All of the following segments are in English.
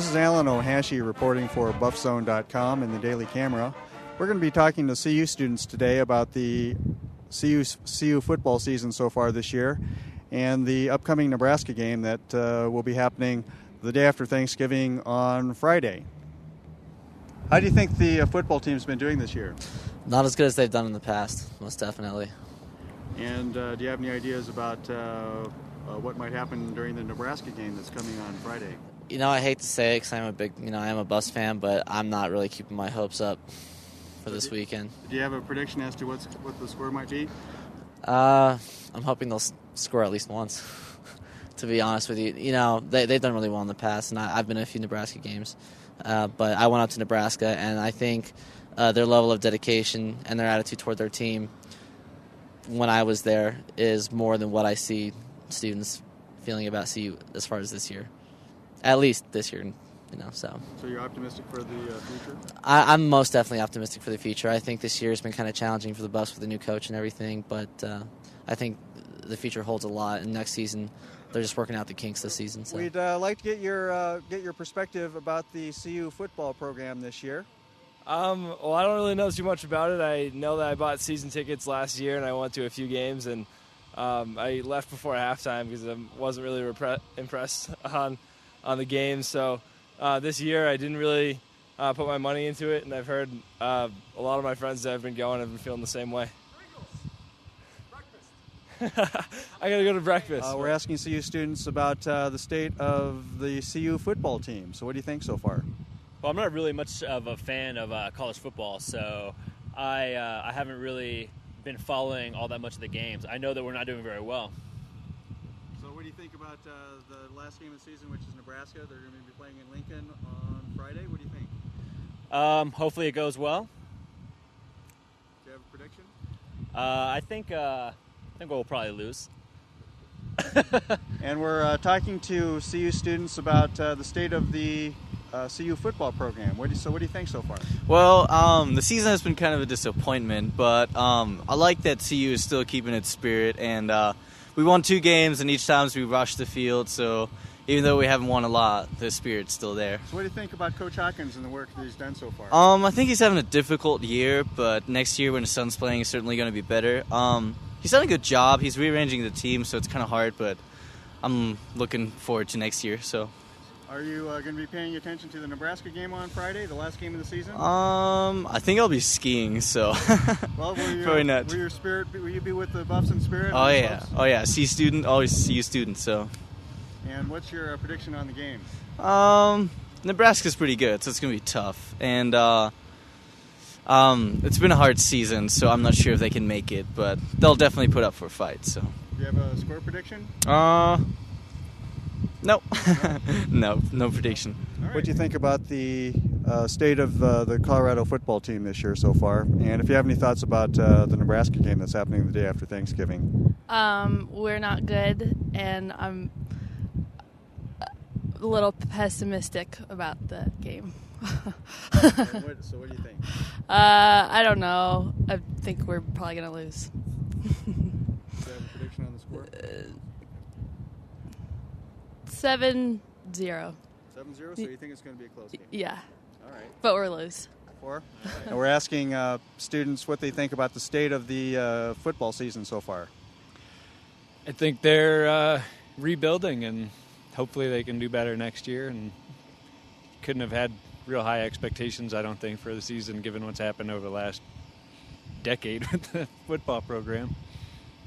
This is Alan Ohashi reporting for BuffZone.com and the Daily Camera. We're going to be talking to CU students today about the CU football season so far this year and the upcoming Nebraska game that will be happening the day after Thanksgiving on Friday. How do you think the football team's been doing this year? Not as good as they've done in the past, most definitely. And do you have any ideas about what might happen during the Nebraska game that's coming on Friday? You know, I hate to say it because I am a Bus fan, but I'm not really keeping my hopes up for this weekend. Do you have a prediction as to what the score might be? I'm hoping they'll score at least once, to be honest with you. You know, they've done really well in the past, and I've been to a few Nebraska games. But I went out to Nebraska, and I think their level of dedication and their attitude toward their team when I was there is more than what I see students feeling about CU as far as this year. At least this year, you know. So you're optimistic for the future? I'm most definitely optimistic for the future. I think this year has been kind of challenging for the Buffs with the new coach and everything, but I think the future holds a lot. And next season, they're just working out the kinks this season. So. We'd like to get your perspective about the CU football program this year. Well, I don't really know too much about it. I know that I bought season tickets last year, and I went to a few games, and I left before halftime because I wasn't really impressed on the game. So this year I didn't really put my money into it, and I've heard a lot of my friends that have been going have been feeling the same way. I got to go to breakfast. We're asking CU students about the state of the CU football team. So what do you think so far? Well, I'm not really much of a fan of college football, so I haven't really been following all that much of the games. I know that we're not doing very well. So what do you think about the last game of the season, which is Nebraska? They're going to be playing in Lincoln on Friday. What do you think? Hopefully it goes well. Do you have a prediction? I think we'll probably lose. And we're talking to CU students about the state of the CU football program. What do you think so far? Well, the season has been kind of a disappointment, but I like that CU is still keeping its spirit, and we won 2 games, and each time we rushed the field, so even though we haven't won a lot, the spirit's still there. So what do you think about Coach Hawkins and the work that he's done so far? I think he's having a difficult year, but next year when his son's playing, he's certainly going to be better. He's done a good job. He's rearranging the team, so it's kind of hard, but I'm looking forward to next year. So. Are you going to be paying attention to the Nebraska game on Friday, the last game of the season? I think I'll be skiing, so well, probably not. Will you be with the Buffs in spirit? Oh yeah, C student, always CU student. So. And what's your prediction on the game? Nebraska's pretty good, so it's going to be tough, and it's been a hard season, so I'm not sure if they can make it, but they'll definitely put up for a fight. So. Do you have a score prediction? No. No prediction. Right. What do you think about the state of the Colorado football team this year so far? And if you have any thoughts about the Nebraska game that's happening the day after Thanksgiving? We're not good, and I'm a little pessimistic about the game. So what do you think? I don't know. I think we're probably going to lose. Do you have a prediction on the score? 7-0. 7-0, so you think it's going to be a close game? Yeah. All right. But we're lose. 4? And we're asking students what they think about the state of the football season so far. I think they're rebuilding, and hopefully they can do better next year. And couldn't have had real high expectations, I don't think, for the season, given what's happened over the last decade with the football program.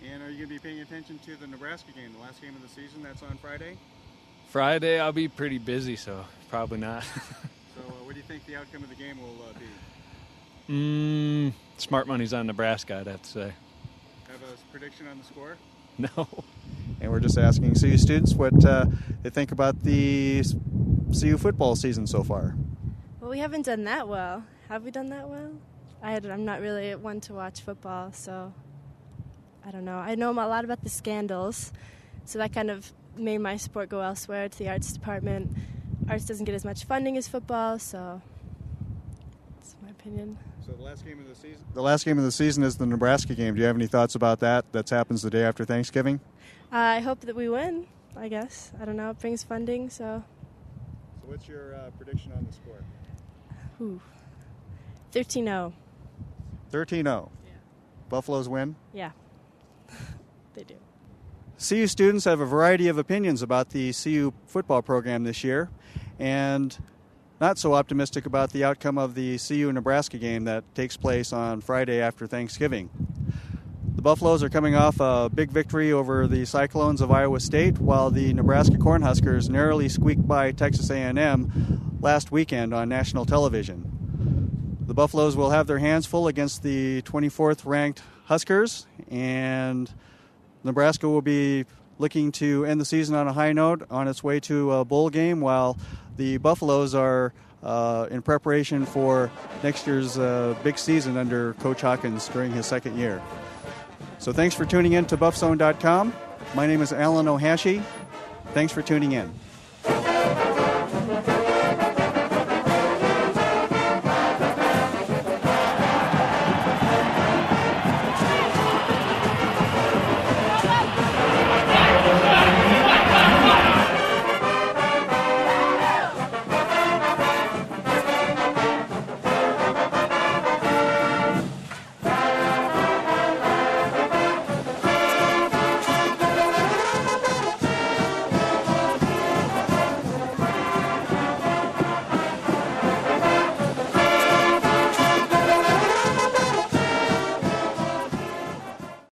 And are you going to be paying attention to the Nebraska game, the last game of the season? That's on Friday? Friday, I'll be pretty busy, so probably not. So what do you think the outcome of the game will be? Smart money's on Nebraska, I'd have to say. Have a prediction on the score? No. And we're just asking CU students what they think about the CU football season so far. Well, we haven't done that well. Have we done that well? I'm not really one to watch football, so I don't know. I know a lot about the scandals, so that kind of made my sport go elsewhere to the arts department. Arts doesn't get as much funding as football, so that's my opinion. So the last game of the season? The last game of the season is the Nebraska game. Do you have any thoughts about that? That happens the day after Thanksgiving? I hope that we win, I guess. I don't know. It brings funding, so. So what's your prediction on the score? Ooh. 13-0. 13-0. Yeah. Buffaloes win? Yeah. They do. CU students have a variety of opinions about the CU football program this year, and not so optimistic about the outcome of the CU-Nebraska game that takes place on Friday after Thanksgiving. The Buffaloes are coming off a big victory over the Cyclones of Iowa State, while the Nebraska Cornhuskers narrowly squeaked by Texas A&M last weekend on national television. The Buffaloes will have their hands full against the 24th-ranked Huskers, and Nebraska will be looking to end the season on a high note on its way to a bowl game, while the Buffaloes are in preparation for next year's big season under Coach Hawkins during his second year. So thanks for tuning in to BuffZone.com. My name is Alan Ohashi. Thanks for tuning in.